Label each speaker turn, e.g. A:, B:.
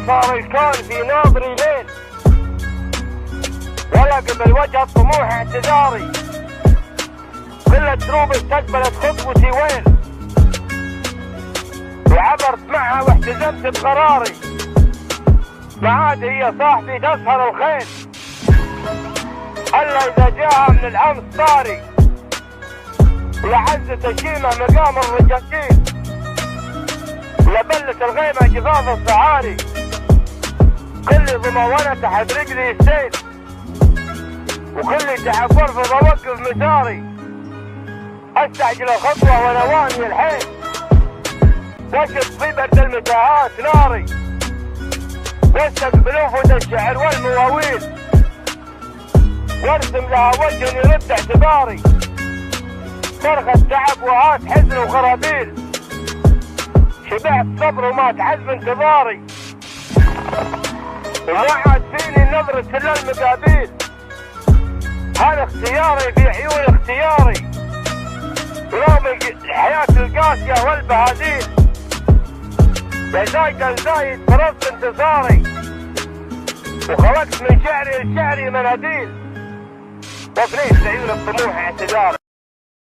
A: صار الكون في ناظري ليل، ولقى بالوجه الطموح اعتذاري، كل دروب استقبلت خطوتي وين، وعبرت معها واحتزمت بقراري، ما عاد هي صاحبي تسهر الخيل، الا اذا جاها من الامس طاري، ولعزة الشيمة مقام الرجاجيل، لبلت الغيمة جفاف الصعاري، كل ضمونة تحت رجلي السيل، وكل تعب ارفض اوقف مساري، استعجل الخطوة ونواني الحيل، واشد في برد المتاهات ناري، واستقبل انفذ الشعر والمواويل، وارسم لها وجه يرد اعتباري، صرخة تعب وهات حزن وغرابيل، شبعت صبر ومات عزم انتظاري، وما عاد فيني نظرة الا المقابيل، هذا اختياري في عيون اختياري، رغم الحياة القاسية والبهاديل، يا زايد الزايد فرضت انتصاري، وخلقت من شعري لشعري مناديل، وفنيت عيون الطموح اعتذاري.